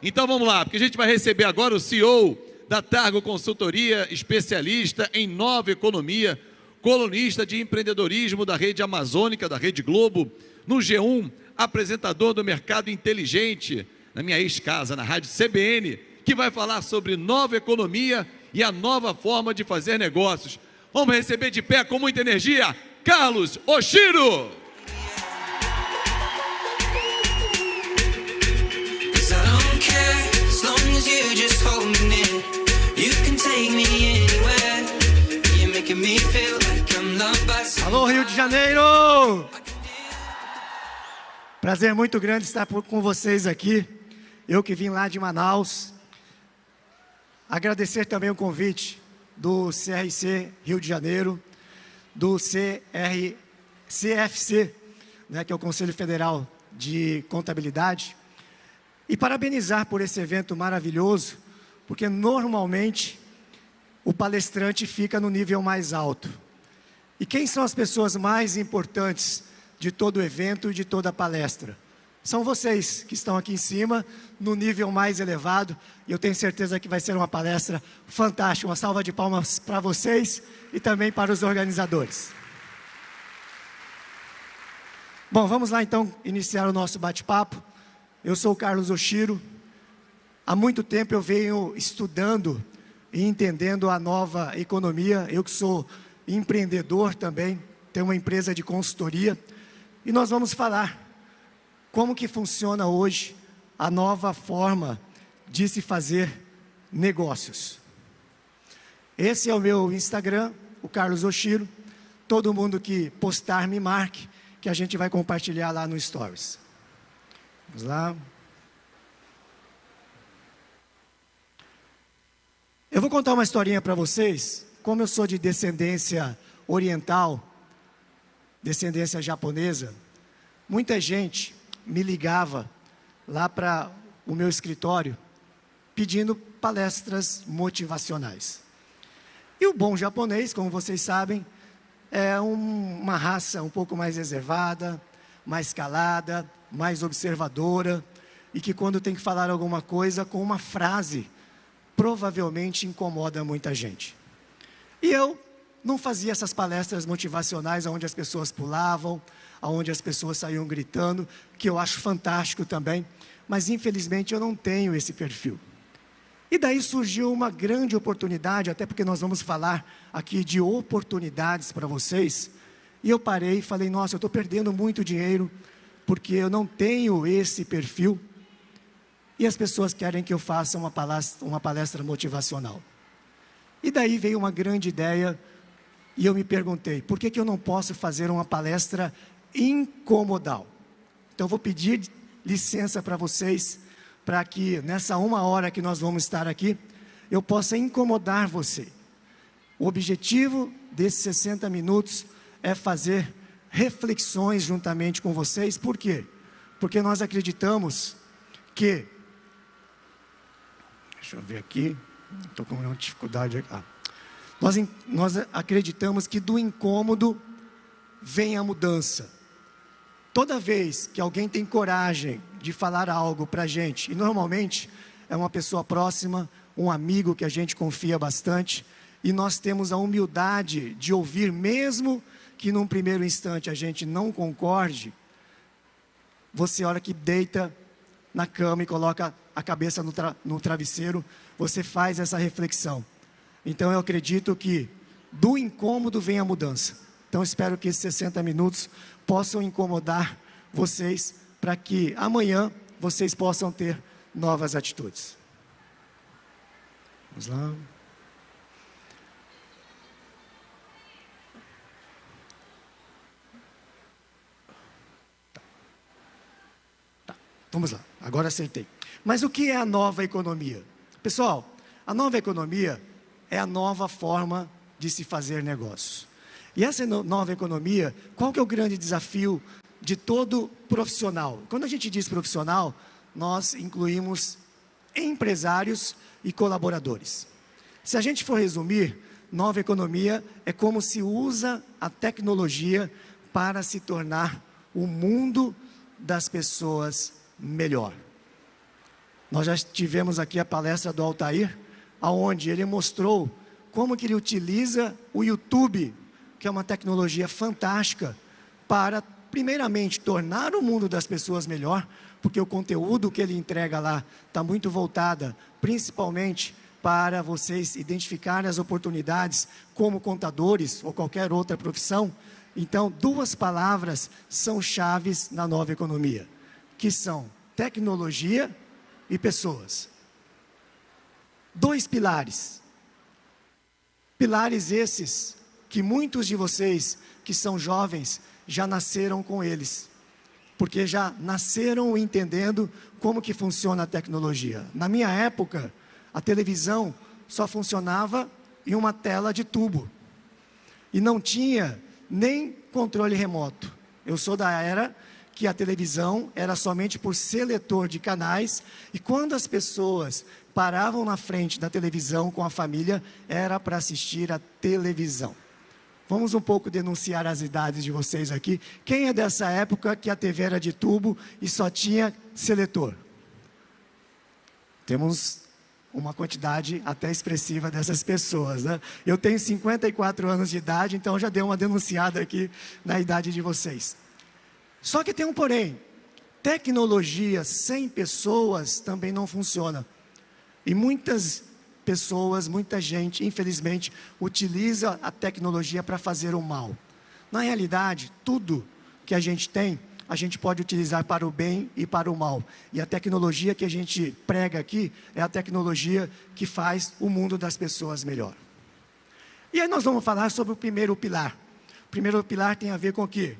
Então vamos lá, porque a gente vai receber agora o CEO da Targo Consultoria, especialista em nova economia, colunista de empreendedorismo da Rede Amazônica, da Rede Globo, no G1, apresentador do Mercado Inteligente, na minha ex-casa, na Rádio CBN, que vai falar sobre nova economia e a nova forma de fazer negócios. Vamos receber de pé com muita energia, Carlos Oshiro! Alô, Rio de Janeiro! Prazer muito grande estar com vocês aqui. Eu que vim lá de Manaus. Agradecer também o convite do CRC Rio de Janeiro, do CFC, né, que é o Conselho Federal de Contabilidade, e parabenizar por esse evento maravilhoso, porque normalmente o palestrante fica no nível mais alto. E quem são as pessoas mais importantes de todo o evento e de toda a palestra? São vocês que estão aqui em cima, no nível mais elevado, e eu tenho certeza que vai ser uma palestra fantástica. Uma salva de palmas para vocês e também para os organizadores. Bom, vamos lá então iniciar o nosso bate-papo. Eu sou o Carlos Oshiro. Há muito tempo eu venho estudando e entendendo a nova economia. Eu que sou empreendedor também, tenho uma empresa de consultoria, e nós vamos falar como que funciona hoje a nova forma de se fazer negócios. Esse é o meu Instagram, o Carlos Oshiro. Todo mundo que postar me marque, que a gente vai compartilhar lá no Stories. Vamos lá. Eu vou contar uma historinha para vocês. Como eu sou de descendência oriental, descendência japonesa, muita gente me ligava lá para o meu escritório pedindo palestras motivacionais. E o bom japonês, como vocês sabem, é uma raça um pouco mais reservada, mais calada, mais observadora, e que quando tem que falar alguma coisa com uma frase, provavelmente incomoda muita gente. E eu não fazia essas palestras motivacionais onde as pessoas pulavam, onde as pessoas saíam gritando, que eu acho fantástico também, mas infelizmente eu não tenho esse perfil. E daí surgiu uma grande oportunidade, até porque nós vamos falar aqui de oportunidades para vocês, e eu parei e falei, nossa, eu estou perdendo muito dinheiro, porque eu não tenho esse perfil, e as pessoas querem que eu faça uma palestra motivacional. E daí veio uma grande ideia, e eu me perguntei, por que eu não posso fazer uma palestra incomodal? Então eu vou pedir licença para vocês, para que nessa 1 hora que nós vamos estar aqui, eu possa incomodar você. O objetivo desses 60 minutos é fazer reflexões juntamente com vocês. Por quê? Porque nós acreditamos que... Deixa eu ver aqui... Estou com uma dificuldade aqui. Nós acreditamos que do incômodo vem a mudança. Toda vez que alguém tem coragem de falar algo para a gente, e normalmente é uma pessoa próxima, um amigo que a gente confia bastante, e nós temos a humildade de ouvir, mesmo que num primeiro instante a gente não concorde, você, a hora que deita na cama e coloca a cabeça no travesseiro, você faz essa reflexão. Então eu acredito que do incômodo vem a mudança. Então espero que esses 60 minutos possam incomodar vocês, para que amanhã vocês possam ter novas atitudes. Vamos lá. Vamos lá, agora acertei. Mas o que é a nova economia? Pessoal, a nova economia é a nova forma de se fazer negócios. E essa nova economia, qual que é o grande desafio de todo profissional? Quando a gente diz profissional, nós incluímos empresários e colaboradores. Se a gente for resumir, nova economia é como se usa a tecnologia para se tornar o mundo das pessoas melhor. Nós já tivemos aqui a palestra do Altair, onde ele mostrou como que ele utiliza o YouTube, que é uma tecnologia fantástica, para, primeiramente, tornar o mundo das pessoas melhor, porque o conteúdo que ele entrega lá está muito voltada, principalmente, para vocês identificarem as oportunidades como contadores ou qualquer outra profissão. Então, duas palavras são chaves na nova economia, que são tecnologia e pessoas. Dois pilares. Pilares esses que muitos de vocês que são jovens já nasceram com eles, porque já nasceram entendendo como que funciona a tecnologia. Na minha época, a televisão só funcionava em uma tela de tubo e não tinha nem controle remoto. Eu sou da era que a televisão era somente por seletor de canais, e quando as pessoas paravam na frente da televisão com a família, era para assistir a televisão. Vamos um pouco denunciar as idades de vocês aqui. Quem é dessa época que a TV era de tubo e só tinha seletor? Temos uma quantidade até expressiva dessas pessoas, né? Eu tenho 54 anos de idade, então já dei uma denunciada aqui na idade de vocês. Só que tem um porém, tecnologia sem pessoas também não funciona. E muitas pessoas, muita gente, infelizmente, utiliza a tecnologia para fazer o mal. Na realidade, tudo que a gente tem, a gente pode utilizar para o bem e para o mal. E a tecnologia que a gente prega aqui é a tecnologia que faz o mundo das pessoas melhor. E aí nós vamos falar sobre o primeiro pilar. O primeiro pilar tem a ver com o quê?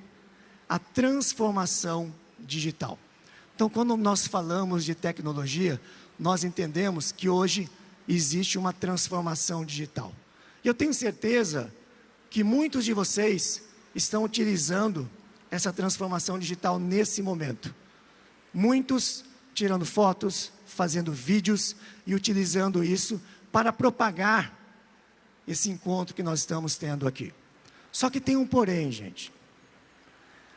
A transformação digital. Então, quando nós falamos de tecnologia, nós entendemos que hoje existe uma transformação digital. E eu tenho certeza que muitos de vocês estão utilizando essa transformação digital nesse momento. Muitos tirando fotos, fazendo vídeos e utilizando isso para propagar esse encontro que nós estamos tendo aqui. Só que tem um porém, gente.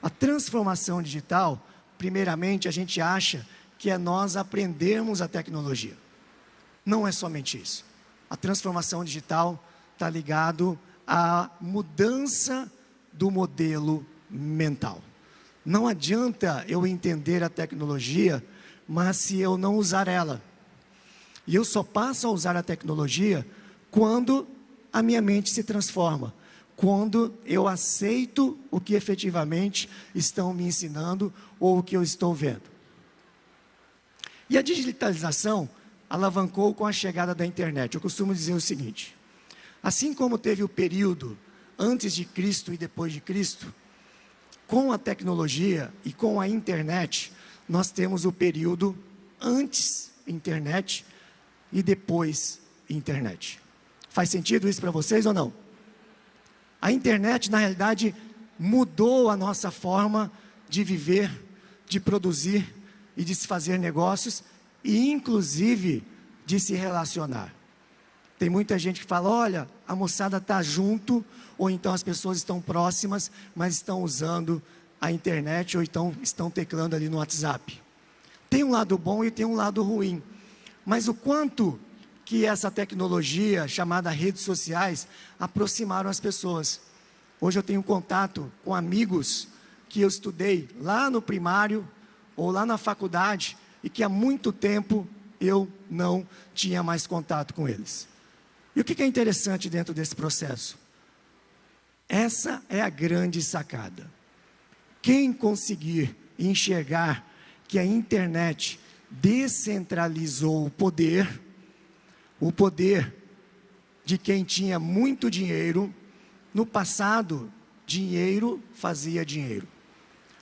A transformação digital, primeiramente, a gente acha que é nós aprendermos a tecnologia. Não é somente isso. A transformação digital está ligado à mudança do modelo mental. Não adianta eu entender a tecnologia, mas se eu não usar ela. E eu só passo a usar a tecnologia quando a minha mente se transforma. Quando eu aceito o que efetivamente estão me ensinando ou o que eu estou vendo. E a digitalização alavancou com a chegada da internet. Eu costumo dizer o seguinte: assim como teve o período antes de Cristo e depois de Cristo, com a tecnologia e com a internet, nós temos o período antes internet e depois internet. Faz sentido isso para vocês ou não? A internet, na realidade, mudou a nossa forma de viver, de produzir e de se fazer negócios e, inclusive, de se relacionar. Tem muita gente que fala, olha, a moçada está junto, ou então as pessoas estão próximas, mas estão usando a internet, ou então estão teclando ali no WhatsApp. Tem um lado bom e tem um lado ruim. Mas o quanto que essa tecnologia, chamada redes sociais, aproximaram as pessoas. Hoje eu tenho contato com amigos que eu estudei lá no primário, ou lá na faculdade, e que há muito tempo eu não tinha mais contato com eles. E o que é interessante dentro desse processo? Essa é a grande sacada. Quem conseguir enxergar que a internet descentralizou o poder de quem tinha muito dinheiro. No passado, dinheiro fazia dinheiro.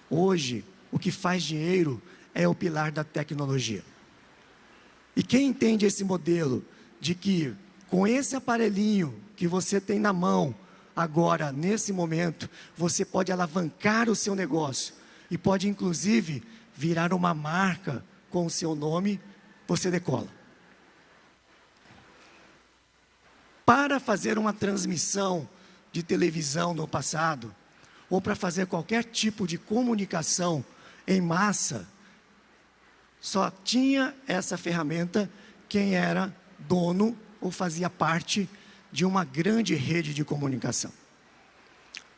Hoje, o que faz dinheiro é o pilar da tecnologia. E quem entende esse modelo de que com esse aparelhinho que você tem na mão, agora, nesse momento, você pode alavancar o seu negócio e pode, inclusive, virar uma marca com o seu nome, você decola. Para fazer uma transmissão de televisão no passado, ou para fazer qualquer tipo de comunicação em massa, Só tinha essa ferramenta quem era dono ou fazia parte de uma grande rede de comunicação.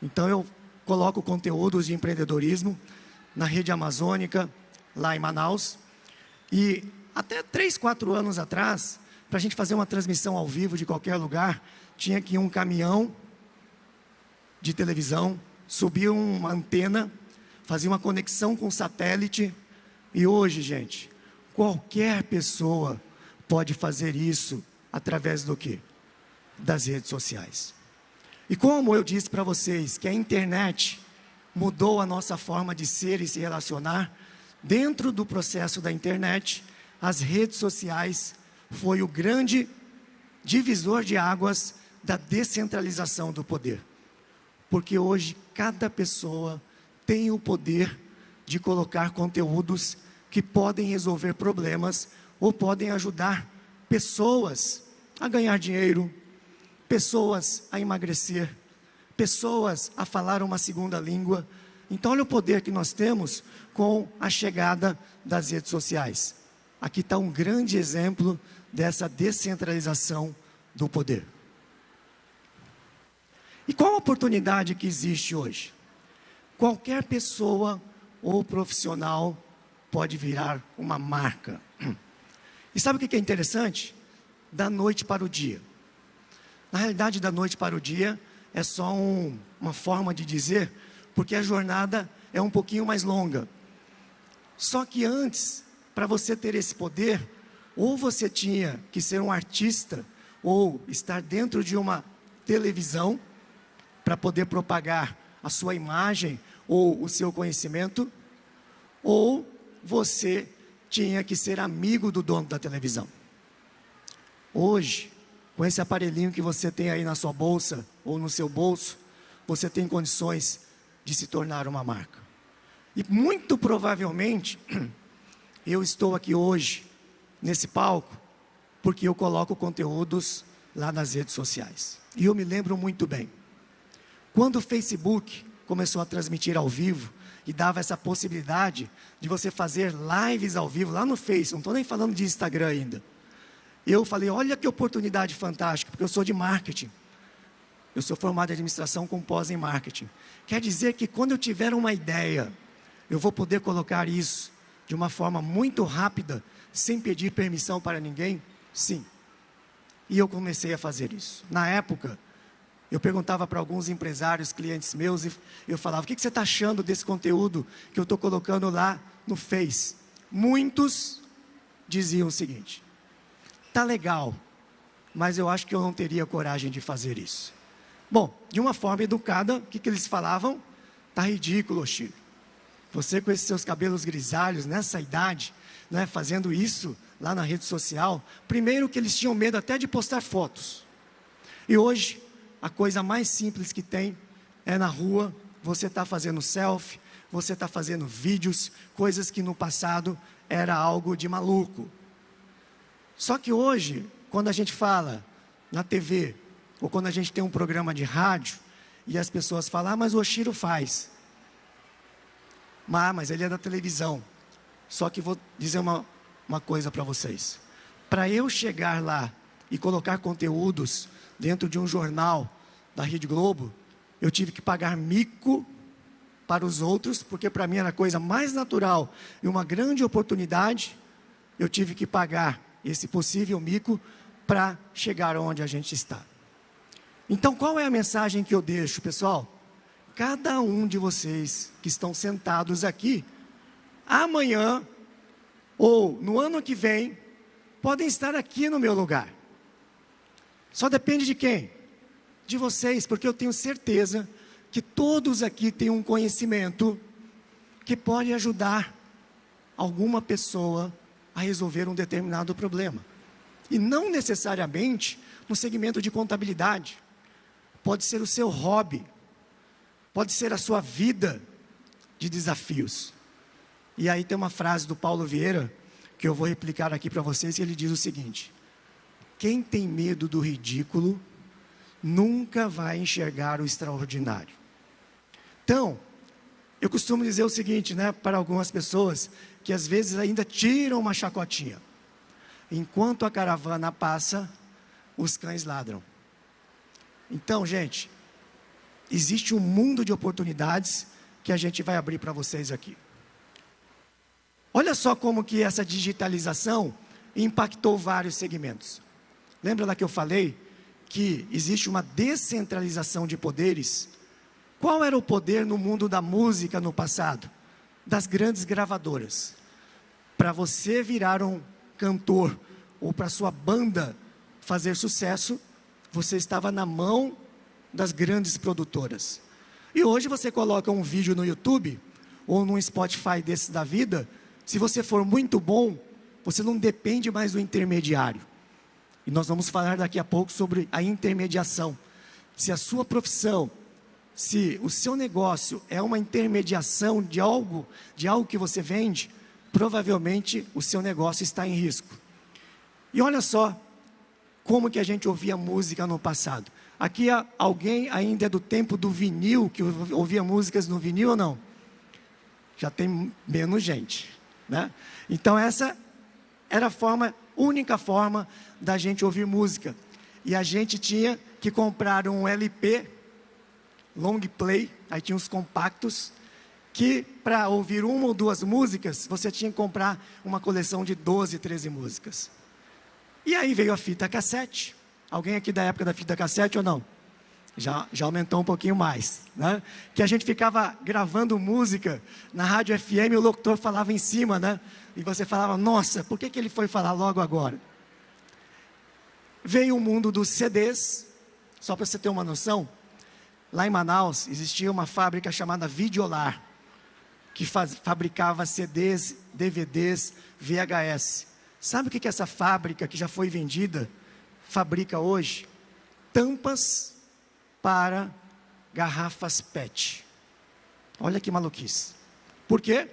Então eu coloco conteúdos de empreendedorismo na rede amazônica, lá em Manaus. E até 3, 4 anos atrás, para a gente fazer uma transmissão ao vivo de qualquer lugar, tinha que ir um caminhão de televisão, subir uma antena, fazer uma conexão com satélite. E hoje, gente, qualquer pessoa pode fazer isso através do quê? Das redes sociais. E como eu disse para vocês que a internet mudou a nossa forma de ser e se relacionar, dentro do processo da internet, as redes sociais foi o grande divisor de águas da descentralização do poder. Porque hoje cada pessoa tem o poder de colocar conteúdos que podem resolver problemas ou podem ajudar pessoas a ganhar dinheiro, pessoas a emagrecer, pessoas a falar uma segunda língua. Então olha o poder que nós temos com a chegada das redes sociais. Aqui está um grande exemplo dessa descentralização do poder. E qual a oportunidade que existe hoje? Qualquer pessoa ou profissional pode virar uma marca. E sabe o que é interessante? Da noite para o dia. Na realidade, da noite para o dia é só uma forma de dizer, porque a jornada é um pouquinho mais longa. Só que antes, para você ter esse poder, ou você tinha que ser um artista, ou estar dentro de uma televisão, para poder propagar a sua imagem ou o seu conhecimento, ou você tinha que ser amigo do dono da televisão. Hoje, com esse aparelhinho que você tem aí na sua bolsa ou no seu bolso, você tem condições de se tornar uma marca. E muito provavelmente, eu estou aqui hoje, nesse palco, porque eu coloco conteúdos lá nas redes sociais. E eu me lembro muito bem. Quando o Facebook começou a transmitir ao vivo e dava essa possibilidade de você fazer lives ao vivo lá no Face, não estou nem falando de Instagram ainda. Eu falei, olha que oportunidade fantástica, porque eu sou de marketing. Eu sou formado em administração com pós em marketing. Quer dizer que quando eu tiver uma ideia, eu vou poder colocar isso de uma forma muito rápida, sem pedir permissão para ninguém? Sim. E eu comecei a fazer isso. Na época, eu perguntava para alguns empresários, clientes meus, e eu falava, o que você está achando desse conteúdo que eu estou colocando lá no Face? Muitos diziam o seguinte, tá legal, mas eu acho que eu não teria coragem de fazer isso. Bom, de uma forma educada, o que eles falavam? Tá ridículo, Chico. Você com esses seus cabelos grisalhos, nessa idade, né, fazendo isso lá na rede social. Primeiro que eles tinham medo até de postar fotos. E hoje, a coisa mais simples que tem é na rua, você está fazendo selfie, você está fazendo vídeos, coisas que no passado era algo de maluco. Só que hoje, quando a gente fala na TV, ou quando a gente tem um programa de rádio, e as pessoas falam, mas o Oshiro faz. Mas ele é da televisão. Só que vou dizer uma coisa para vocês. Para eu chegar lá e colocar conteúdos dentro de um jornal da Rede Globo, eu tive que pagar mico para os outros, porque para mim era a coisa mais natural e uma grande oportunidade, eu tive que pagar esse possível mico para chegar onde a gente está. Então, qual é a mensagem que eu deixo, pessoal? Cada um de vocês que estão sentados aqui, amanhã ou no ano que vem, podem estar aqui no meu lugar. Só depende de quem? De vocês, porque eu tenho certeza que todos aqui têm um conhecimento que pode ajudar alguma pessoa a resolver um determinado problema. E não necessariamente no segmento de contabilidade. Pode ser o seu hobby, pode ser a sua vida de desafios. E aí tem uma frase do Paulo Vieira, que eu vou replicar aqui para vocês, e ele diz o seguinte: quem tem medo do ridículo, nunca vai enxergar o extraordinário. Então, eu costumo dizer o seguinte, né, para algumas pessoas, que às vezes ainda tiram uma chacotinha. Enquanto a caravana passa, os cães ladram. Então, gente, existe um mundo de oportunidades que a gente vai abrir para vocês aqui. Olha só como que essa digitalização impactou vários segmentos. Lembra lá que eu falei que existe uma descentralização de poderes? Qual era o poder no mundo da música no passado? Das grandes gravadoras. Para você virar um cantor ou para sua banda fazer sucesso, você estava na mão das grandes produtoras. E hoje você coloca um vídeo no YouTube ou num Spotify desse da vida, se você for muito bom, você não depende mais do intermediário. E nós vamos falar daqui a pouco sobre a intermediação. Se a sua profissão, se o seu negócio é uma intermediação de algo que você vende, provavelmente o seu negócio está em risco. E olha só como que a gente ouvia música no passado. Aqui alguém ainda é do tempo do vinil, que ouvia músicas no vinil ou não? Já tem menos gente, né? Então essa era a única forma da gente ouvir música. E a gente tinha que comprar um LP, long play, aí tinha os compactos, que para ouvir uma ou duas músicas, você tinha que comprar uma coleção de 12, 13 músicas. E aí veio a fita cassete. Alguém aqui da época da fita cassete ou não? Já aumentou um pouquinho mais, né? Que a gente ficava gravando música na rádio FM e o locutor falava em cima, né? E você falava, nossa, por que ele foi falar logo agora? Veio o mundo dos CDs, só para você ter uma noção, lá em Manaus existia uma fábrica chamada Videolar, que fabricava CDs, DVDs, VHS. Sabe o que essa fábrica, que já foi vendida, fabrica hoje? Tampas para garrafas PET. Olha que maluquice. Por quê?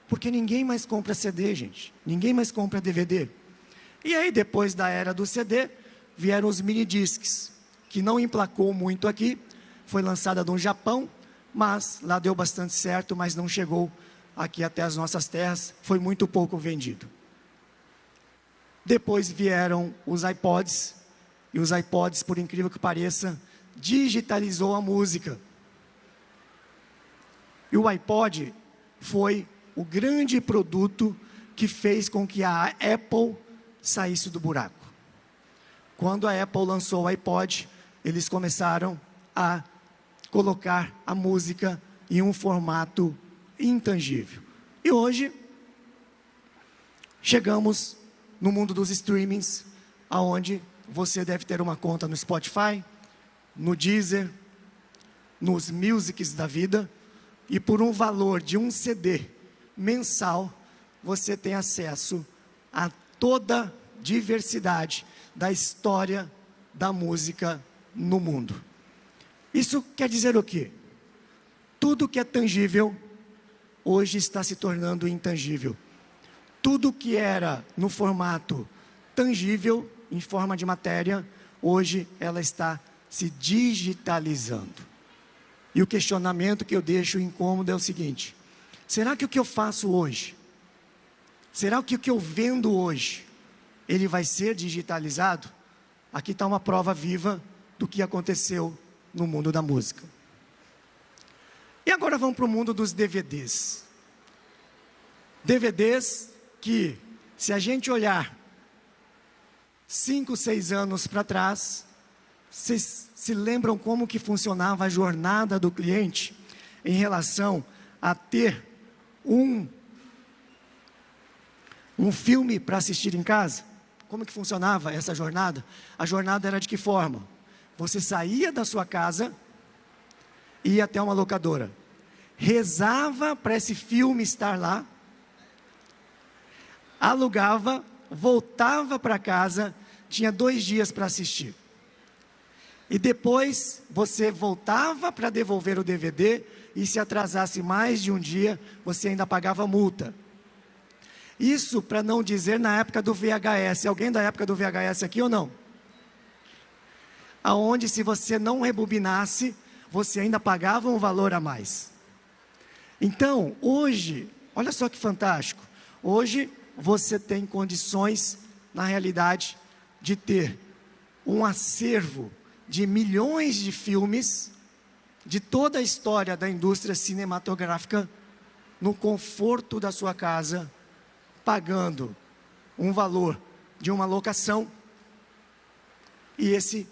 Porque ninguém mais compra CD, gente. Ninguém mais compra DVD. E aí, depois da era do CD, vieram os mini-discs, que não emplacou muito aqui. Foi lançada no Japão, mas lá deu bastante certo, mas não chegou aqui até as nossas terras. Foi muito pouco vendido. Depois vieram os iPods, e os iPods, por incrível que pareça, digitalizou a música. E o iPod foi o grande produto que fez com que a Apple saísse do buraco. Quando a Apple lançou o iPod, eles começaram a colocar a música em um formato intangível. E hoje, chegamos no mundo dos streamings, aonde você deve ter uma conta no Spotify, no Deezer, nos Musics da vida, e por um valor de um CD mensal, você tem acesso a toda a diversidade da história da música no mundo. Isso quer dizer o quê? Tudo que é tangível, hoje está se tornando intangível. Tudo que era no formato tangível, em forma de matéria, hoje ela está se digitalizando. E o questionamento que eu deixo incômodo é o seguinte: será que o que eu faço hoje, será que o que eu vendo hoje, ele vai ser digitalizado? Aqui está uma prova viva do que aconteceu no mundo da música. E agora vamos para o mundo dos DVDs. DVDs que, se a gente olhar 5, 6 anos para trás, vocês se lembram como que funcionava a jornada do cliente em relação a ter um filme para assistir em casa? Como que funcionava essa jornada? A jornada era de que forma? Você saía da sua casa, ia até uma locadora, rezava para esse filme estar lá, alugava, voltava para casa, tinha 2 dias para assistir. E depois você voltava para devolver o DVD, e se atrasasse mais de um dia, você ainda pagava multa. Isso para não dizer na época do VHS. Alguém da época do VHS aqui ou não? Aonde, se você não rebobinasse, você ainda pagava um valor a mais. Então, hoje, olha só que fantástico, Hoje, você tem condições, na realidade, de ter um acervo de milhões de filmes, de toda a história da indústria cinematográfica, no conforto da sua casa, pagando um valor de uma locação. E esse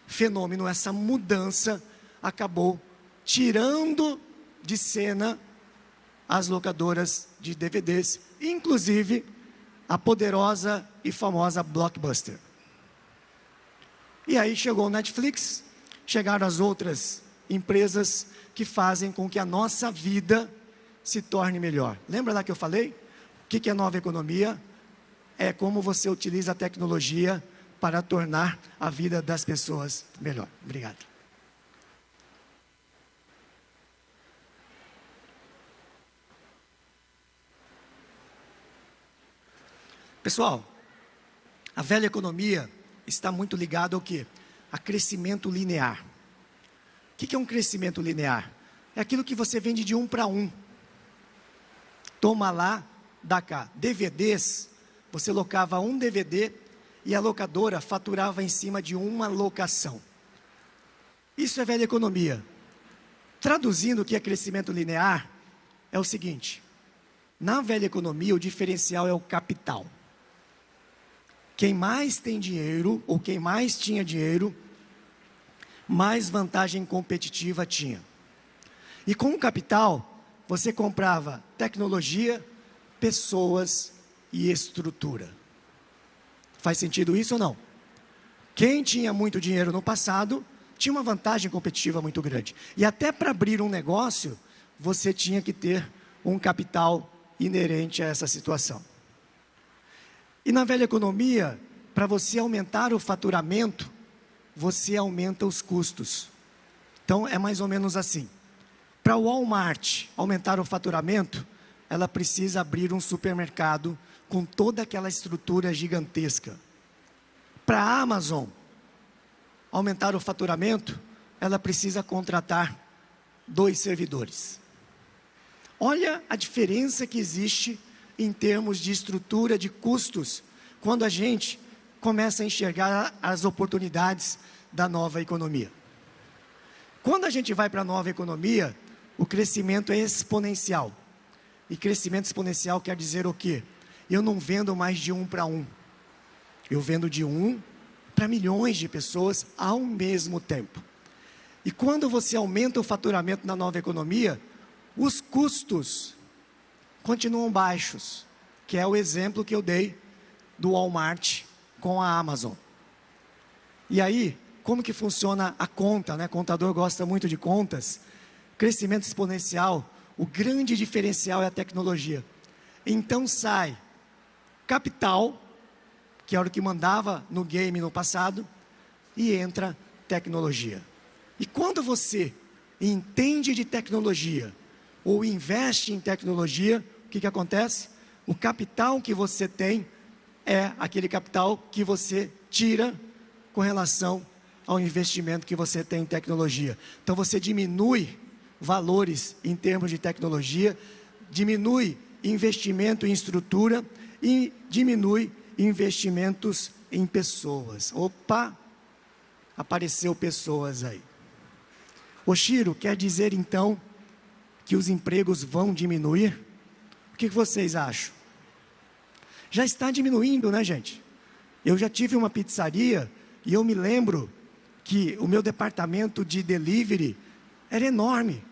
fenômeno, essa mudança, acabou tirando de cena as locadoras de DVDs, inclusive a poderosa e famosa Blockbuster. E aí chegou o Netflix, chegaram as outras empresas que fazem com que a nossa vida se torne melhor. Lembra lá que eu falei? O que é nova economia? É como você utiliza a tecnologia para tornar a vida das pessoas melhor. Obrigado. Pessoal, a velha economia está muito ligada ao quê? A crescimento linear. O que é um crescimento linear? É aquilo que você vende de 1 para 1. Toma lá, dá cá. DVDs, você locava um DVD e a locadora faturava em cima de uma locação. Isso é velha economia. Traduzindo o que é crescimento linear, é o seguinte: na velha economia, o diferencial é o capital. Quem mais tem dinheiro, ou quem mais tinha dinheiro, mais vantagem competitiva tinha. E com o capital, você comprava tecnologia, pessoas e estrutura. Faz sentido isso ou não? Quem tinha muito dinheiro no passado, tinha uma vantagem competitiva muito grande. E até para abrir um negócio, você tinha que ter um capital inerente a essa situação. E na velha economia, para você aumentar o faturamento, você aumenta os custos. Então, é mais ou menos assim. Para o Walmart aumentar o faturamento, ela precisa abrir um supermercado com toda aquela estrutura gigantesca. Para a Amazon aumentar o faturamento, ela precisa contratar 2 servidores. Olha a diferença que existe em termos de estrutura de custos, quando a gente começa a enxergar as oportunidades da nova economia. Quando a gente vai para a nova economia, o crescimento é exponencial. E crescimento exponencial quer dizer o quê? Eu não vendo mais de 1 para 1. Eu vendo de 1 para milhões de pessoas ao mesmo tempo. E quando você aumenta o faturamento na nova economia, os custos continuam baixos, que é o exemplo que eu dei do Walmart com a Amazon. E aí, como que funciona a conta, né? Contador gosta muito de contas. Crescimento exponencial, o grande diferencial é a tecnologia. Então sai capital, que era o que mandava no game no passado, e entra tecnologia. E quando você entende de tecnologia, ou investe em tecnologia, o que acontece? O capital que você tem é aquele capital que você tira com relação ao investimento que você tem em tecnologia. Então você diminui valores em termos de tecnologia, diminui investimento em estrutura e diminui investimentos em pessoas. Opa! Apareceu pessoas aí. Oshiro, quer dizer então que os empregos vão diminuir? O que vocês acham? Já está diminuindo, né, gente? Eu já tive uma pizzaria e eu me lembro que o meu departamento de delivery era enorme.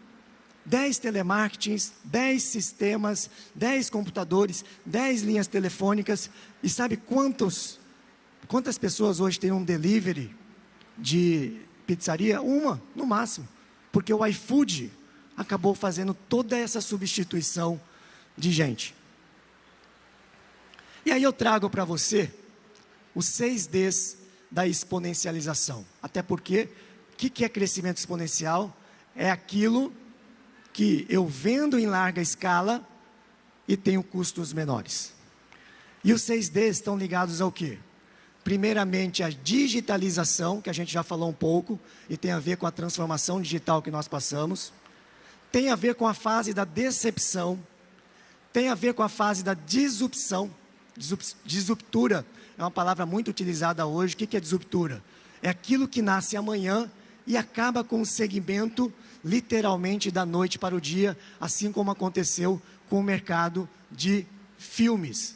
10 telemarketings, 10 sistemas, 10 computadores, 10 linhas telefônicas. E sabe quantas pessoas hoje têm um delivery de pizzaria? Uma, no máximo. Porque o iFood acabou fazendo toda essa substituição de gente. E aí eu trago para você os 6 Ds da exponencialização. Até porque, o que é crescimento exponencial? É aquilo que eu vendo em larga escala e tenho custos menores. E os 6 Ds estão ligados ao quê? Primeiramente, a digitalização, que a gente já falou um pouco, e tem a ver com a transformação digital que nós passamos. Tem a ver com a fase da decepção. tem a ver com a fase da disrupção. Disruptura é uma palavra muito utilizada hoje. O que é disruptura? É aquilo que nasce amanhã e acaba com o segmento literalmente da noite para o dia, assim como aconteceu com o mercado de filmes.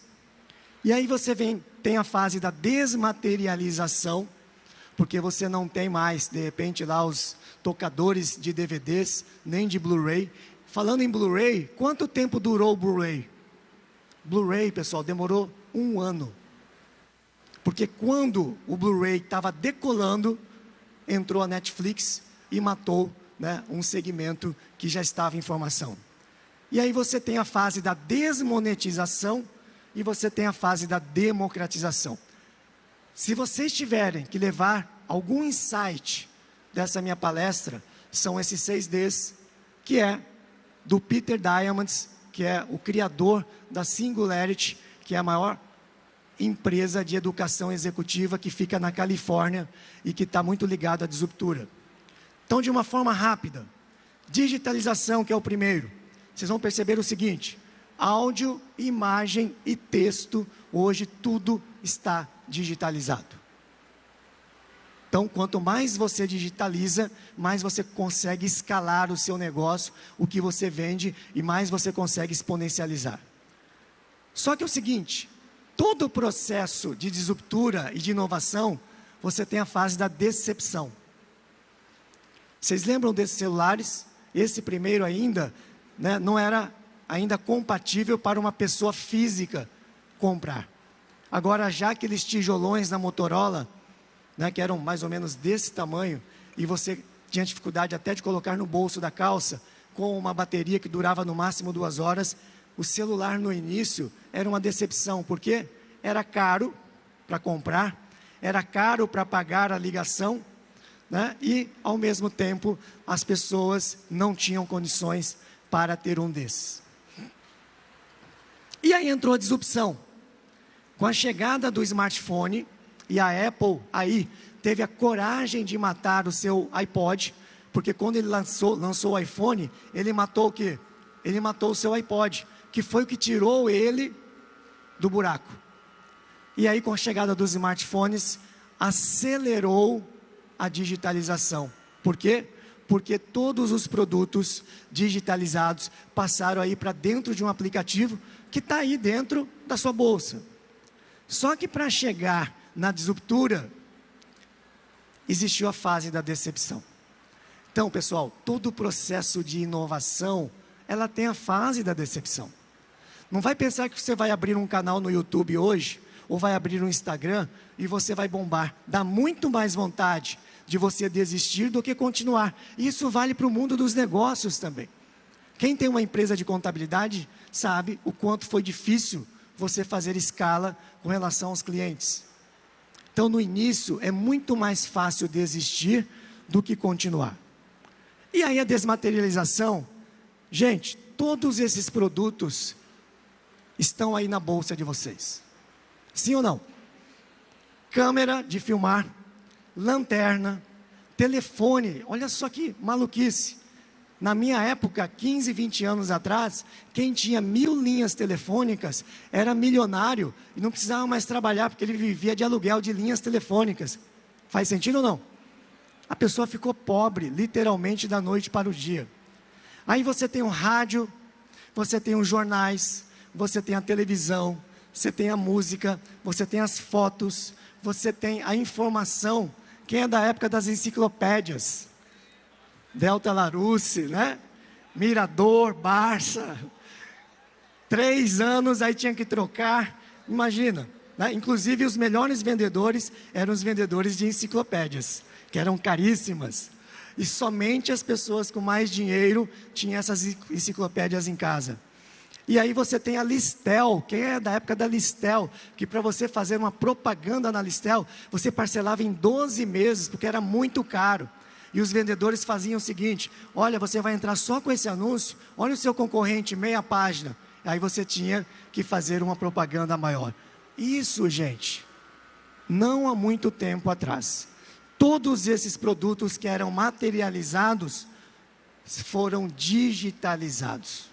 E aí você tem a fase da desmaterialização, porque você não tem mais, de repente, lá os tocadores de DVDs, nem de Blu-ray. Falando em Blu-ray, quanto tempo durou o Blu-ray? Blu-ray, pessoal, demorou 1 ano. Porque quando o Blu-ray estava decolando, entrou a Netflix e matou, né, um segmento que já estava em formação. E aí você tem a fase da desmonetização e você tem a fase da democratização. Se vocês tiverem que levar algum insight dessa minha palestra, são esses 6 Ds, que é do Peter Diamandis, que é o criador da Singularity, que é a maior empresa de educação executiva que fica na Califórnia e que está muito ligada à disruptura. Então, de uma forma rápida, digitalização, que é o primeiro. Vocês vão perceber o seguinte: áudio, imagem e texto, hoje tudo está digitalizado. Então, quanto mais você digitaliza, mais você consegue escalar o seu negócio, o que você vende, e mais você consegue exponencializar. Só que é o seguinte, todo o processo de disruptura e de inovação, você tem a fase da decepção. Vocês lembram desses celulares? Esse primeiro ainda, né, não era ainda compatível para uma pessoa física comprar. Agora, já aqueles tijolões da Motorola, né, que eram mais ou menos desse tamanho, e você tinha dificuldade até de colocar no bolso da calça, com uma bateria que durava no máximo 2 horas, o celular no início era uma decepção, porque era caro para comprar, era caro para pagar a ligação, né, e ao mesmo tempo as pessoas não tinham condições para ter um desses. E aí entrou a disrupção. Com a chegada do smartphone, e a Apple aí teve a coragem de matar o seu iPod, porque quando ele lançou o iPhone, ele matou o quê? Ele matou o seu iPod, que foi o que tirou ele do buraco. E aí, com a chegada dos smartphones, acelerou a digitalização. Por quê? Porque todos os produtos digitalizados passaram aí para dentro de um aplicativo que está aí dentro da sua bolsa. Só que para chegar na disruptura, existiu a fase da decepção. Então, pessoal, todo o processo de inovação, ela tem a fase da decepção. Não vai pensar que você vai abrir um canal no YouTube hoje, ou vai abrir um Instagram, e você vai bombar. Dá muito mais vontade de você desistir do que continuar. Isso vale para o mundo dos negócios também. Quem tem uma empresa de contabilidade, sabe o quanto foi difícil você fazer escala com relação aos clientes. Então, no início, é muito mais fácil desistir do que continuar. E aí a desmaterialização, gente, todos esses produtos estão aí na bolsa de vocês. Sim ou não? Câmera de filmar, lanterna, telefone, olha só que maluquice. Na minha época, 15, 20 anos atrás, quem tinha 1000 linhas telefônicas era milionário e não precisava mais trabalhar, porque ele vivia de aluguel de linhas telefônicas. Faz sentido ou não? A pessoa ficou pobre, literalmente, da noite para o dia. Aí você tem o rádio, você tem os jornais, você tem a televisão, você tem a música, você tem as fotos, você tem a informação. Quem é da época das enciclopédias? Delta Larousse, né? Mirador, Barça. 3 anos, aí tinha que trocar. Imagina, né? Inclusive os melhores vendedores eram os vendedores de enciclopédias, que eram caríssimas. E somente as pessoas com mais dinheiro tinham essas enciclopédias em casa. E aí você tem a Listel. Quem é da época da Listel? Que para você fazer uma propaganda na Listel, você parcelava em 12 meses, porque era muito caro. E os vendedores faziam o seguinte: olha, você vai entrar só com esse anúncio, olha o seu concorrente, meia página. Aí você tinha que fazer uma propaganda maior. Isso, gente, não há muito tempo atrás. Todos esses produtos que eram materializados foram digitalizados.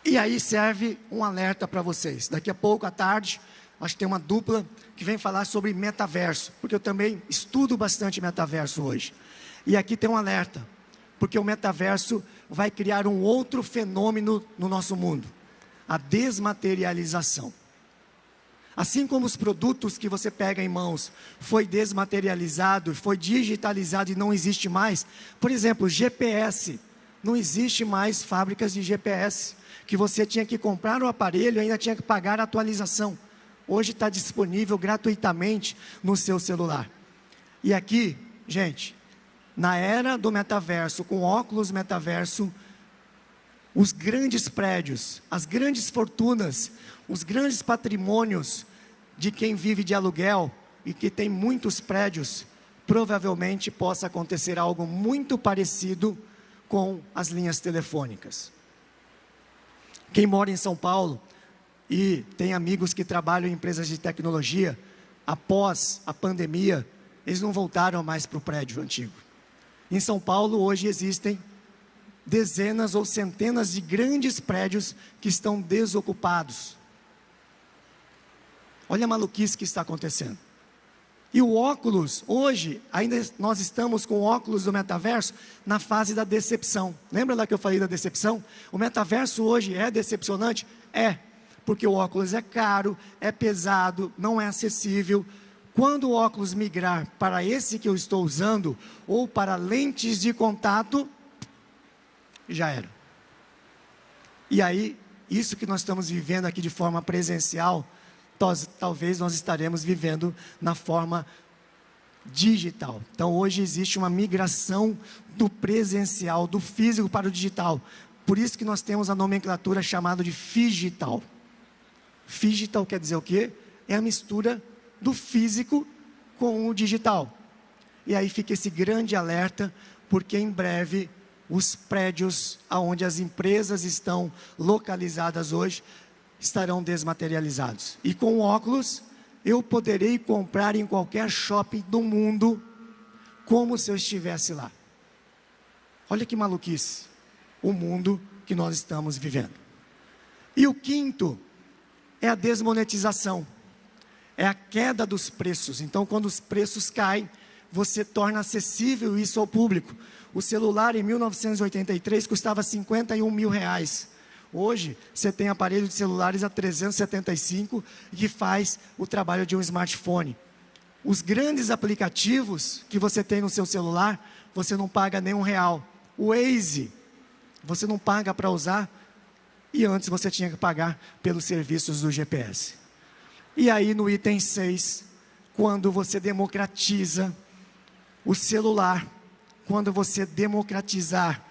E aí serve um alerta para vocês. Daqui a pouco, à tarde, acho que tem uma dupla que vem falar sobre metaverso, porque eu também estudo bastante metaverso hoje. E aqui tem um alerta, porque o metaverso vai criar um outro fenômeno no nosso mundo, a desmaterialização. Assim como os produtos que você pega em mãos foi desmaterializado, foi digitalizado e não existe mais. Por exemplo, GPS, não existe mais fábricas de GPS, que você tinha que comprar o aparelho e ainda tinha que pagar a atualização. Hoje está disponível gratuitamente no seu celular. E aqui, gente, na era do metaverso, com óculos metaverso, os grandes prédios, as grandes fortunas, os grandes patrimônios de quem vive de aluguel e que tem muitos prédios, provavelmente possa acontecer algo muito parecido com as linhas telefônicas. Quem mora em São Paulo e tem amigos que trabalham em empresas de tecnologia, após a pandemia, eles não voltaram mais para o prédio antigo. Em São Paulo, hoje existem dezenas ou centenas de grandes prédios que estão desocupados. Olha a maluquice que está acontecendo. E o óculos, hoje, ainda nós estamos com o óculos do metaverso na fase da decepção. Lembra lá que eu falei da decepção? O metaverso hoje é decepcionante? É, porque o óculos é caro, é pesado, não é acessível. Quando o óculos migrar para esse que eu estou usando, ou para lentes de contato, já era. E aí, isso que nós estamos vivendo aqui de forma presencial, talvez nós estaremos vivendo na forma digital. Então hoje existe uma migração do presencial, do físico para o digital. Por isso que nós temos a nomenclatura chamada de figital. Figital quer dizer o quê? É a mistura do físico com o digital. E aí fica esse grande alerta, porque em breve os prédios onde as empresas estão localizadas hoje estarão desmaterializados. E com óculos, eu poderei comprar em qualquer shopping do mundo, como se eu estivesse lá. Olha que maluquice, o mundo que nós estamos vivendo. E o quinto é a desmonetização, é a queda dos preços. Então, quando os preços caem, você torna acessível isso ao público. O celular em 1983 custava R$51 mil. Hoje, você tem aparelhos de celulares a 375 que faz o trabalho de um smartphone. Os grandes aplicativos que você tem no seu celular, você não paga nem R$1. O Waze, você não paga para usar, e antes você tinha que pagar pelos serviços do GPS. E aí no item 6, quando você democratiza o celular, quando você democratizar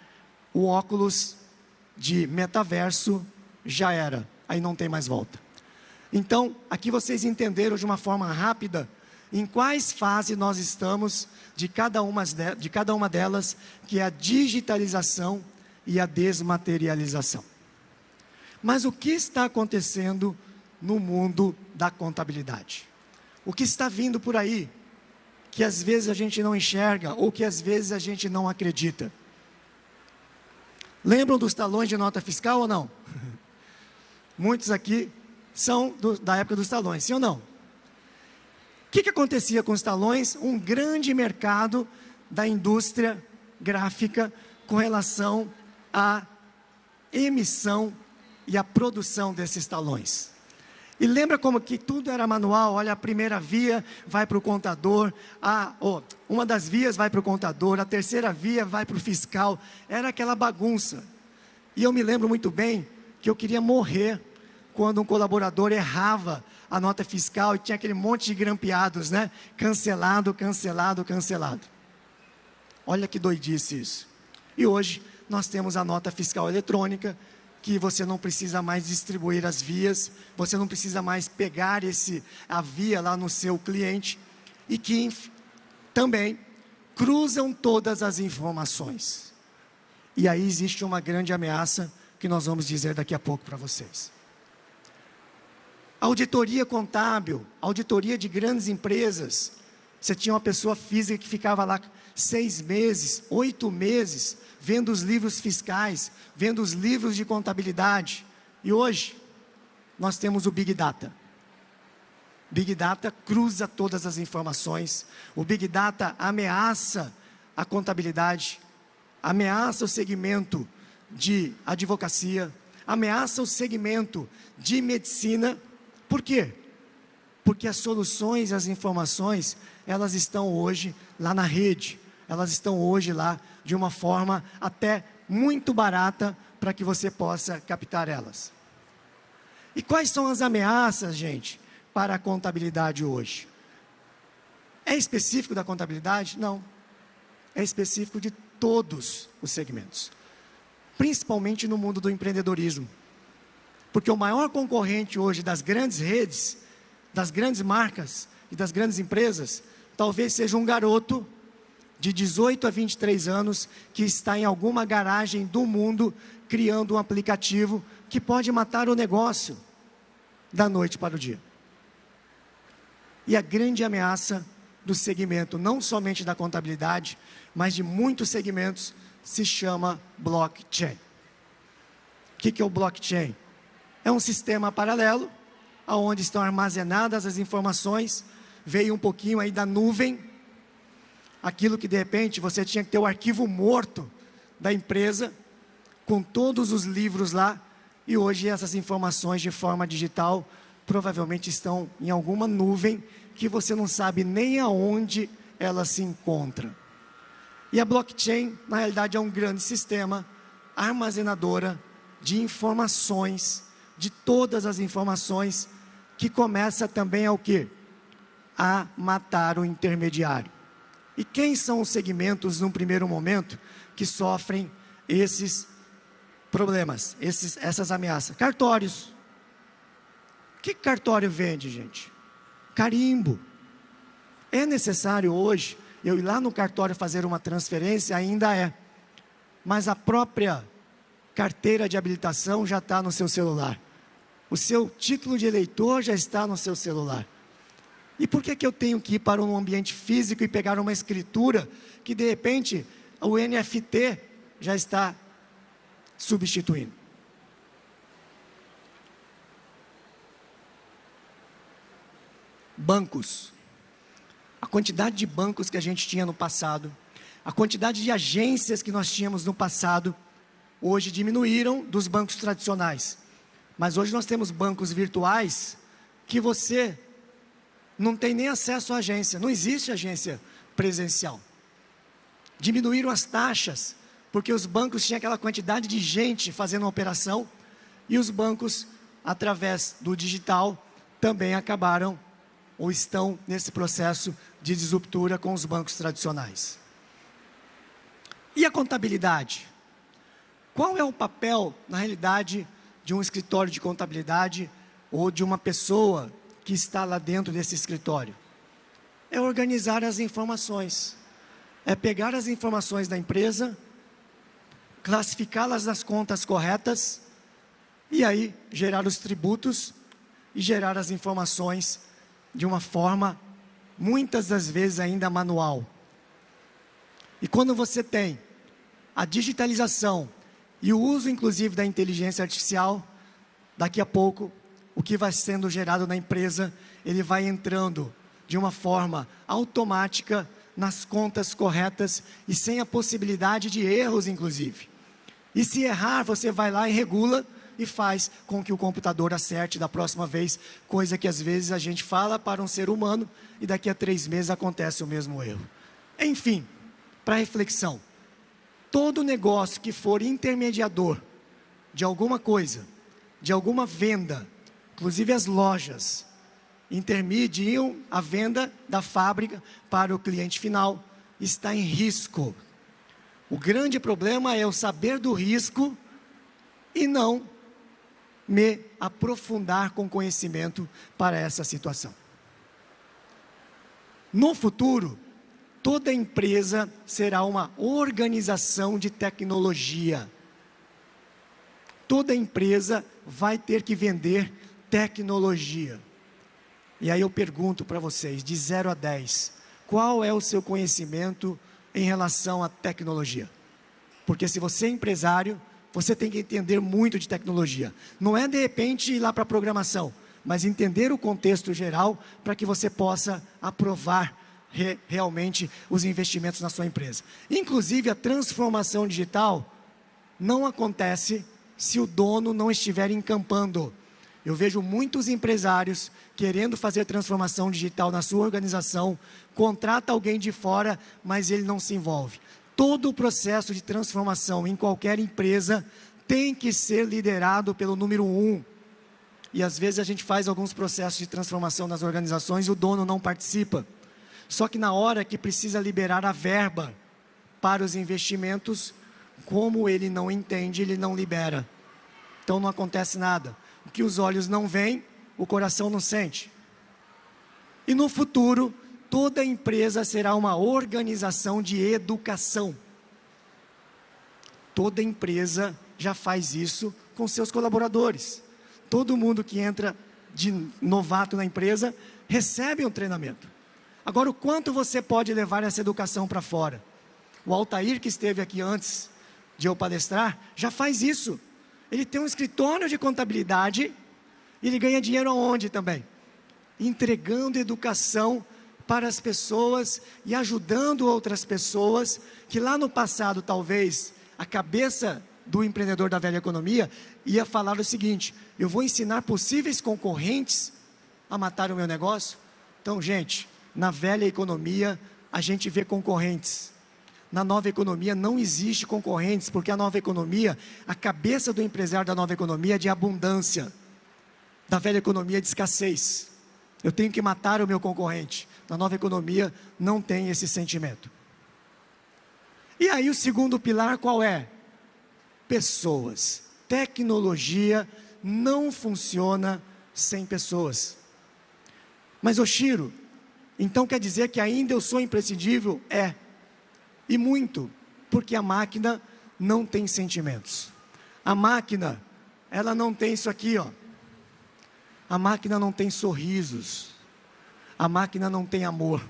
o óculos de metaverso, já era, aí não tem mais volta. Então, aqui vocês entenderam de uma forma rápida em quais fases nós estamos de cada uma delas, que é a digitalização e a desmaterialização. Mas o que está acontecendo no mundo da contabilidade? O que está vindo por aí, que às vezes a gente não enxerga, ou que às vezes a gente não acredita? Lembram dos talões de nota fiscal ou não? Muitos aqui são da época dos talões, sim ou não? O que acontecia com os talões? Um grande mercado da indústria gráfica com relação à emissão e à produção desses talões. E lembra como que tudo era manual? Olha, a primeira via vai para o contador, uma das vias vai para o contador, a terceira via vai para o fiscal. Era aquela bagunça. E eu me lembro muito bem que eu queria morrer quando um colaborador errava a nota fiscal e tinha aquele monte de grampeados, né? Cancelado, cancelado, cancelado. Olha que doidice isso. E hoje nós temos a nota fiscal eletrônica, que você não precisa mais distribuir as vias, você não precisa mais pegar a via lá no seu cliente, e que também cruzam todas as informações. E aí existe uma grande ameaça, que nós vamos dizer daqui a pouco para vocês. Auditoria contábil, auditoria de grandes empresas. Você tinha uma pessoa física que ficava lá 6 meses, 8 meses, vendo os livros fiscais, vendo os livros de contabilidade. E hoje, nós temos o Big Data. Big Data cruza todas as informações. O Big Data ameaça a contabilidade, ameaça o segmento de advocacia, ameaça o segmento de medicina. Por quê? Porque as soluções, as informações, elas estão hoje lá na rede. Elas estão hoje lá de uma forma até muito barata para que você possa captar elas. E quais são as ameaças, gente, para a contabilidade hoje? É específico da contabilidade? Não. É específico de todos os segmentos. Principalmente no mundo do empreendedorismo. Porque o maior concorrente hoje das grandes redes, das grandes marcas e das grandes empresas, talvez seja um garoto de 18 a 23 anos que está em alguma garagem do mundo criando um aplicativo que pode matar o negócio da noite para o dia. E a grande ameaça do segmento, não somente da contabilidade, mas de muitos segmentos, se chama blockchain. O que é o blockchain? É um sistema paralelo, onde estão armazenadas as informações, veio um pouquinho aí da nuvem, aquilo que de repente você tinha que ter o arquivo morto da empresa, com todos os livros lá, e hoje essas informações de forma digital, provavelmente estão em alguma nuvem, que você não sabe nem aonde ela se encontra. E a blockchain, na realidade, é um grande sistema armazenadora de informações, de todas as informações, que começa também a o quê? A matar o intermediário. E quem são os segmentos, num primeiro momento, que sofrem esses problemas, essas ameaças? Cartórios. O que cartório vende, gente? Carimbo. É necessário hoje eu ir lá no cartório fazer uma transferência? Ainda é. Mas a própria carteira de habilitação já está no seu celular. O seu título de eleitor já está no seu celular. E por que eu tenho que ir para um ambiente físico e pegar uma escritura que de repente o NFT já está substituindo? Bancos. A quantidade de bancos que a gente tinha no passado, a quantidade de agências que nós tínhamos no passado, hoje diminuíram dos bancos tradicionais. Mas hoje nós temos bancos virtuais que você não tem nem acesso à agência, não existe agência presencial. Diminuíram as taxas, porque os bancos tinham aquela quantidade de gente fazendo uma operação, e os bancos, através do digital, também acabaram, ou estão nesse processo de disruptura com os bancos tradicionais. E a contabilidade? Qual é o papel, na realidade, de um escritório de contabilidade ou de uma pessoa que está lá dentro desse escritório? É organizar as informações, é pegar as informações da empresa, classificá-las nas contas corretas, e aí gerar os tributos e gerar as informações de uma forma, muitas das vezes ainda manual. E quando você tem a digitalização e o uso inclusive da inteligência artificial, daqui a pouco, o que vai sendo gerado na empresa, ele vai entrando de uma forma automática nas contas corretas e sem a possibilidade de erros inclusive. E se errar, você vai lá e regula e faz com que o computador acerte da próxima vez, coisa que às vezes a gente fala para um ser humano e daqui a 3 meses acontece o mesmo erro. Enfim, para reflexão, todo negócio que for intermediador de alguma coisa, de alguma venda, inclusive as lojas, intermediam a venda da fábrica para o cliente final, está em risco. O grande problema é eu saber do risco e não me aprofundar com conhecimento para essa situação. No futuro, toda empresa será uma organização de tecnologia. Toda empresa vai ter que vender tecnologia. E aí eu pergunto para vocês, de 0 a 10, qual é o seu conhecimento em relação à tecnologia? Porque se você é empresário, você tem que entender muito de tecnologia. Não é de repente ir lá para a programação, mas entender o contexto geral para que você possa aprovar realmente os investimentos na sua empresa. Inclusive, a transformação digital não acontece se o dono não estiver encampando. Eu vejo muitos empresários querendo fazer transformação digital na sua organização, contrata alguém de fora, mas ele não se envolve. Todo o processo de transformação em qualquer empresa tem que ser liderado pelo número 1. E às vezes a gente faz alguns processos de transformação nas organizações e o dono não participa. Só que na hora que precisa liberar a verba para os investimentos, como ele não entende, ele não libera. Então não acontece nada. O que os olhos não veem, o coração não sente. E no futuro, toda empresa será uma organização de educação. Toda empresa já faz isso com seus colaboradores. Todo mundo que entra de novato na empresa recebe um treinamento. Agora, o quanto você pode levar essa educação para fora? O Altair, que esteve aqui antes de eu palestrar, já faz isso. Ele tem um escritório de contabilidade e ele ganha dinheiro aonde também? Entregando educação para as pessoas e ajudando outras pessoas que lá no passado, talvez, a cabeça do empreendedor da velha economia ia falar o seguinte: eu vou ensinar possíveis concorrentes a matar o meu negócio. Então, gente, na velha economia a gente vê concorrentes. Na nova economia não existe concorrentes, porque a nova economia, a cabeça do empresário da nova economia é de abundância. Da velha economia é de escassez. Eu tenho que matar o meu concorrente. Na nova economia não tem esse sentimento. E aí o segundo pilar qual é? Pessoas. Tecnologia não funciona sem pessoas. Mas, Oshiro, então quer dizer que ainda eu sou imprescindível? É. E muito, porque a máquina não tem sentimentos. A máquina, ela não tem isso aqui, ó. A máquina não tem sorrisos. A máquina não tem amor.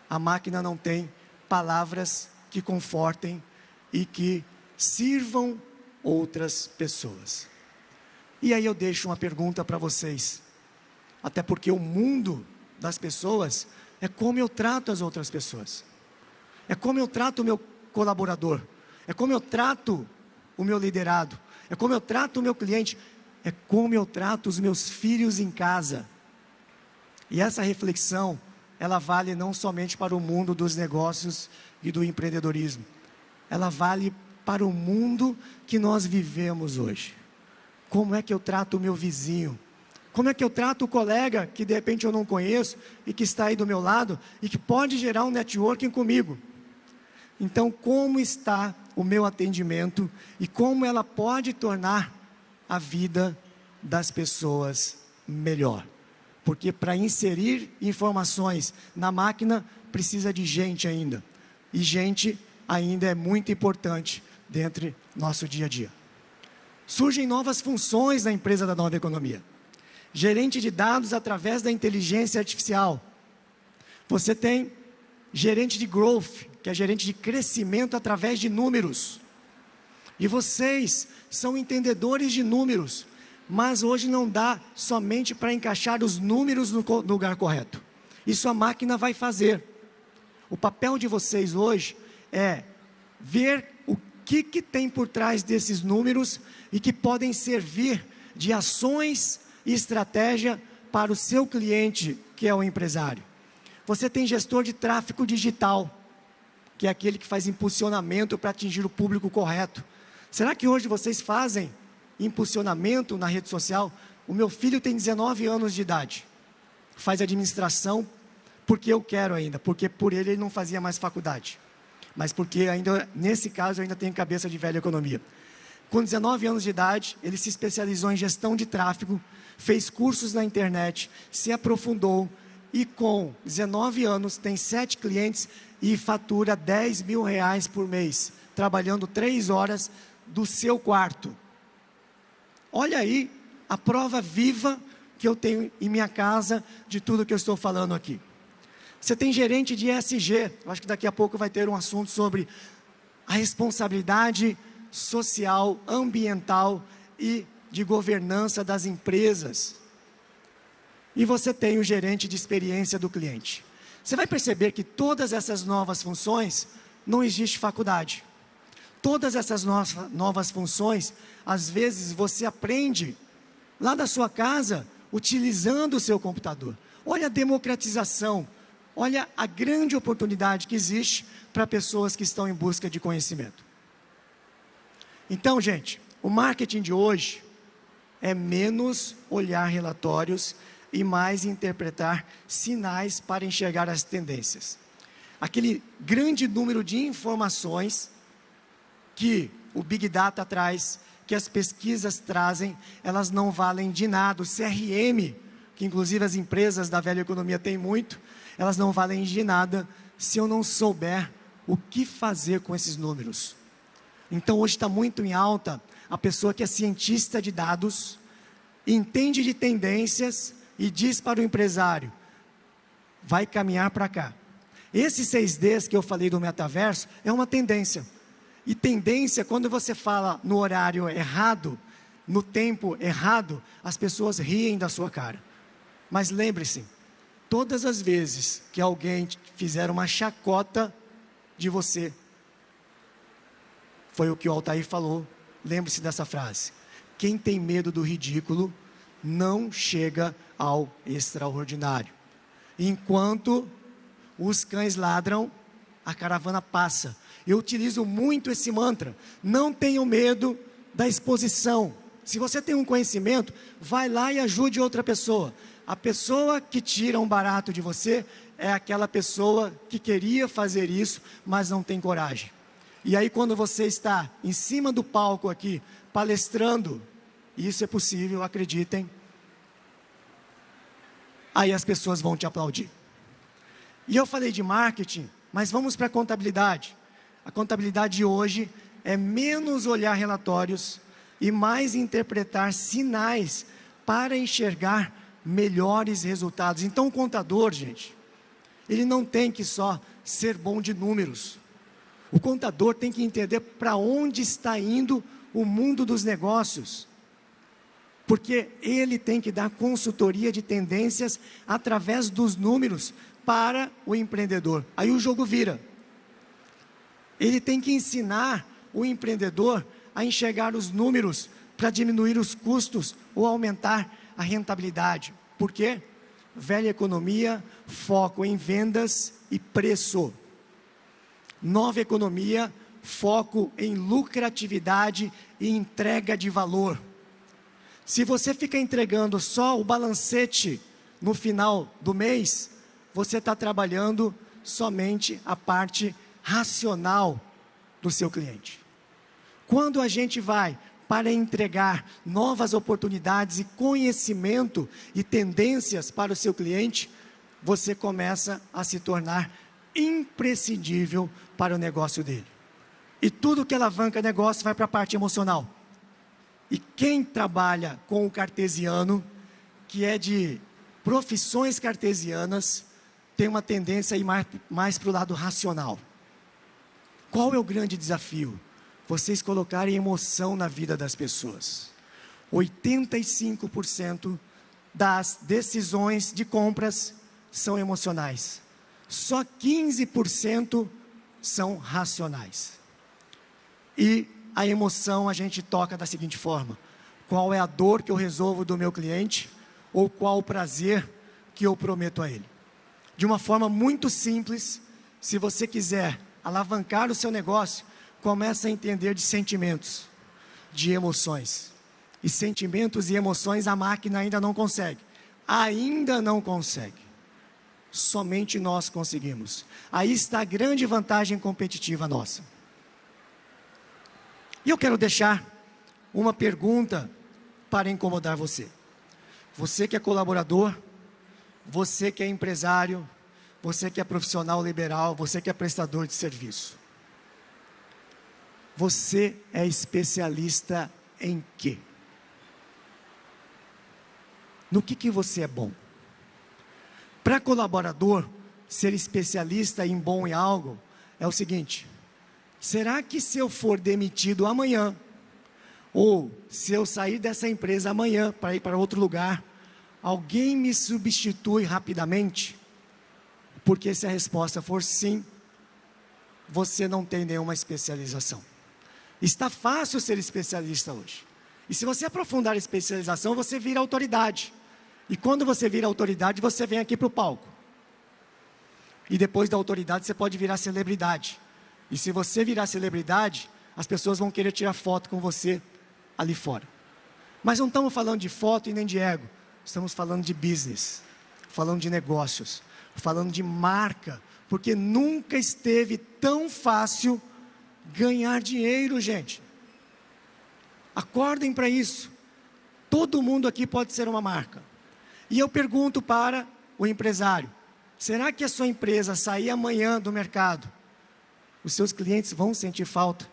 A máquina não tem palavras que confortem e que sirvam outras pessoas. E aí eu deixo uma pergunta para vocês. Até porque o mundo das pessoas é como eu trato as outras pessoas. É como eu trato o meu colaborador. É como eu trato o meu liderado. É como eu trato o meu cliente. É como eu trato os meus filhos em casa. E essa reflexão, ela vale não somente para o mundo dos negócios e do empreendedorismo. Ela vale para o mundo que nós vivemos hoje. Como é que eu trato o meu vizinho? Como é que eu trato o colega que de repente eu não conheço e que está aí do meu lado e que pode gerar um networking comigo? Então, como está o meu atendimento e como ela pode tornar a vida das pessoas melhor? Porque para inserir informações na máquina precisa de gente ainda. E gente ainda é muito importante dentro do nosso dia a dia. Surgem novas funções na empresa da nova economia. Gerente de dados através da inteligência artificial. Você tem gerente de growth, que é gerente de crescimento através de números. E vocês são entendedores de números, mas hoje não dá somente para encaixar os números no lugar correto. Isso a máquina vai fazer. O papel de vocês hoje é ver o que tem por trás desses números e que podem servir de ações e estratégia para o seu cliente, que é o empresário. Você tem gestor de tráfego digital, que é aquele que faz impulsionamento para atingir o público correto. Será que hoje vocês fazem impulsionamento na rede social? O meu filho tem 19 anos de idade, faz administração porque eu quero ainda, porque por ele não fazia mais faculdade, mas porque ainda, nesse caso, eu ainda tenho cabeça de velha economia. Com 19 anos de idade, ele se especializou em gestão de tráfego, fez cursos na internet, se aprofundou e com 19 anos tem 7 clientes e fatura 10 mil reais por mês, trabalhando 3 horas do seu quarto. Olha aí a prova viva que eu tenho em minha casa de tudo que eu estou falando aqui. Você tem gerente de ESG, eu acho que daqui a pouco vai ter um assunto sobre a responsabilidade social, ambiental e de governança das empresas. E você tem o gerente de experiência do cliente. Você vai perceber que todas essas novas funções, não existe faculdade. Todas essas novas funções, às vezes você aprende lá da sua casa, utilizando o seu computador. Olha a democratização, olha a grande oportunidade que existe para pessoas que estão em busca de conhecimento. Então, gente, o marketing de hoje é menos olhar relatórios e mais interpretar sinais para enxergar as tendências. Aquele grande número de informações que o Big Data traz, que as pesquisas trazem, elas não valem de nada. O CRM, que inclusive as empresas da velha economia têm muito, elas não valem de nada se eu não souber o que fazer com esses números. Então hoje está muito em alta a pessoa que é cientista de dados, entende de tendências e diz para o empresário, vai caminhar para cá. Esses 6Ds que eu falei do metaverso é uma tendência. E tendência, quando você fala no horário errado, no tempo errado, as pessoas riem da sua cara. Mas lembre-se, todas as vezes que alguém fizer uma chacota de você, foi o que o Altair falou, lembre-se dessa frase. Quem tem medo do ridículo, não chega ao extraordinário. Enquanto os cães ladram, a caravana passa. Eu utilizo muito esse mantra, não tenham medo da exposição. Se você tem um conhecimento, vai lá e ajude outra pessoa. A pessoa que tira um barato de você, é aquela pessoa que queria fazer isso, mas não tem coragem. E aí quando você está em cima do palco aqui, palestrando, isso é possível, acreditem, aí as pessoas vão te aplaudir. E eu falei de marketing, mas vamos para a contabilidade. A contabilidade de hoje é menos olhar relatórios e mais interpretar sinais para enxergar melhores resultados. Então o contador, gente, ele não tem que só ser bom de números. O contador tem que entender para onde está indo o mundo dos negócios. Porque ele tem que dar consultoria de tendências através dos números para o empreendedor. Aí o jogo vira. Ele tem que ensinar o empreendedor a enxergar os números para diminuir os custos ou aumentar a rentabilidade. Por quê? Velha economia, foco em vendas e preço. Nova economia, foco em lucratividade e entrega de valor. Se você fica entregando só o balancete no final do mês, você está trabalhando somente a parte racional do seu cliente. Quando a gente vai para entregar novas oportunidades e conhecimento e tendências para o seu cliente, você começa a se tornar imprescindível para o negócio dele. E tudo que alavanca negócio vai para a parte emocional. E quem trabalha com o cartesiano, que é de profissões cartesianas, tem uma tendência a ir mais para o lado racional. Qual é o grande desafio? Vocês colocarem emoção na vida das pessoas. 85% das decisões de compras são emocionais. Só 15% são racionais. E a emoção a gente toca da seguinte forma: qual é a dor que eu resolvo do meu cliente, ou qual o prazer que eu prometo a ele? De uma forma muito simples, se você quiser alavancar o seu negócio, começa a entender de sentimentos, de emoções. E sentimentos e emoções a máquina ainda não consegue. Ainda não consegue. Somente nós conseguimos. Aí está a grande vantagem competitiva nossa. E eu quero deixar uma pergunta para incomodar você. Você que é colaborador, você que é empresário, você que é profissional liberal, você que é prestador de serviço. Você é especialista em quê? No que você é bom? Para colaborador, ser especialista em bom em algo é o seguinte: será que se eu for demitido amanhã, ou se eu sair dessa empresa amanhã para ir para outro lugar, alguém me substitui rapidamente? Porque se a resposta for sim, você não tem nenhuma especialização. Está fácil ser especialista hoje. E se você aprofundar a especialização, você vira autoridade. E quando você vira autoridade, você vem aqui para o palco. E depois da autoridade, você pode virar celebridade. E se você virar celebridade, as pessoas vão querer tirar foto com você ali fora. Mas não estamos falando de foto e nem de ego. Estamos falando de business, falando de negócios, falando de marca. Porque nunca esteve tão fácil ganhar dinheiro, gente. Acordem para isso. Todo mundo aqui pode ser uma marca. E eu pergunto para o empresário: será que a sua empresa sair amanhã do mercado, os seus clientes vão sentir falta?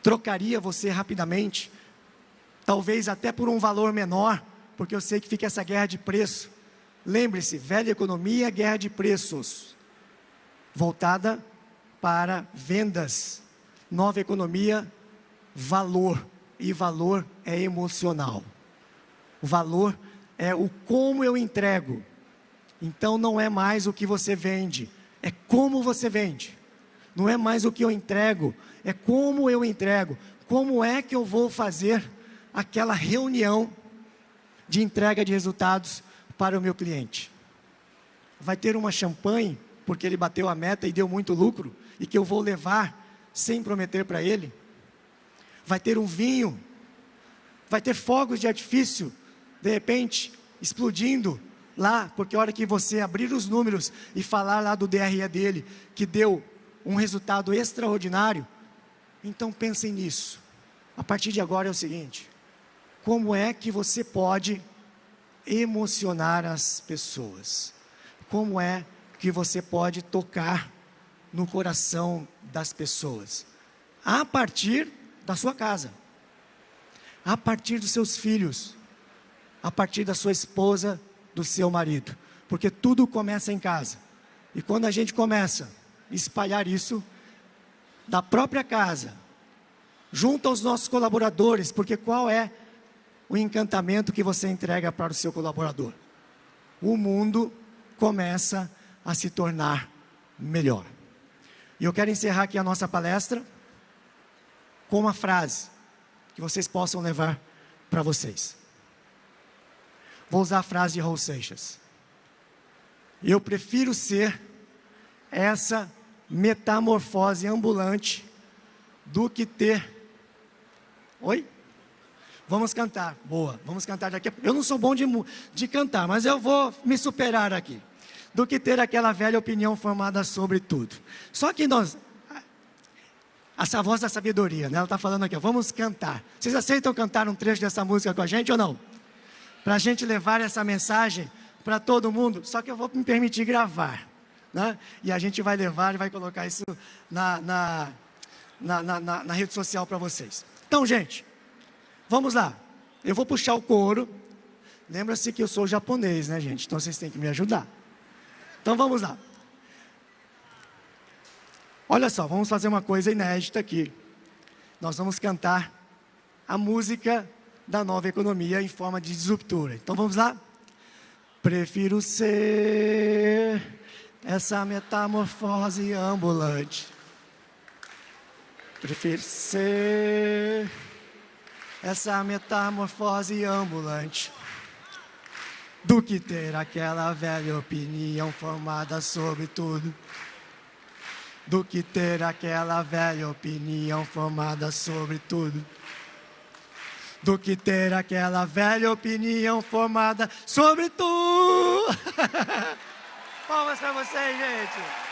Trocaria você rapidamente? Talvez até por um valor menor, porque eu sei que fica essa guerra de preço. Lembre-se, velha economia, guerra de preços, voltada para vendas. Nova economia, valor. E valor é emocional. O valor é o como eu entrego. Então não é mais o que você vende, é como você vende. Não é mais o que eu entrego, é como eu entrego. Como é que eu vou fazer aquela reunião de entrega de resultados para o meu cliente? Vai ter uma champanhe, porque ele bateu a meta e deu muito lucro, e que eu vou levar sem prometer para ele? Vai ter um vinho? Vai ter fogos de artifício, de repente, explodindo lá, porque a hora que você abrir os números e falar lá do DRE dele, que deu um resultado extraordinário, então pensem nisso. A partir de agora é o seguinte: como é que você pode emocionar as pessoas? Como é que você pode tocar no coração das pessoas? A partir da sua casa, a partir dos seus filhos, a partir da sua esposa, do seu marido, porque tudo começa em casa. E quando a gente começa a espalhar isso da própria casa, junto aos nossos colaboradores, porque qual é o encantamento que você entrega para o seu colaborador? O mundo começa a se tornar melhor. E eu quero encerrar aqui a nossa palestra com uma frase que vocês possam levar para vocês. Vou usar a frase de Raul Seixas: eu prefiro ser essa metamorfose ambulante do que ter... Oi? Vamos cantar. Boa, vamos cantar daqui a pouco. Eu não sou bom de cantar, mas eu vou me superar aqui. Do que ter aquela velha opinião formada sobre tudo. Só que nós... essa voz da sabedoria, né? Ela está falando aqui, ó, vamos cantar. Vocês aceitam cantar um trecho dessa música com a gente ou não? Para a gente levar essa mensagem para todo mundo. Só que eu vou me permitir gravar, né? E a gente vai levar e vai colocar isso na rede social para vocês. Então, gente, vamos lá. Eu vou puxar o coro. Lembra-se que eu sou japonês, né, gente? Então vocês têm que me ajudar. Então vamos lá. Olha só, vamos fazer uma coisa inédita aqui. Nós vamos cantar a música da nova economia em forma de disruptura. Então vamos lá? Prefiro ser essa metamorfose ambulante. Prefiro ser essa metamorfose ambulante do que ter aquela velha opinião formada sobre tudo. Do que ter aquela velha opinião formada sobre tudo. Do que ter aquela velha opinião formada sobre tudo. Palmas para vocês, gente.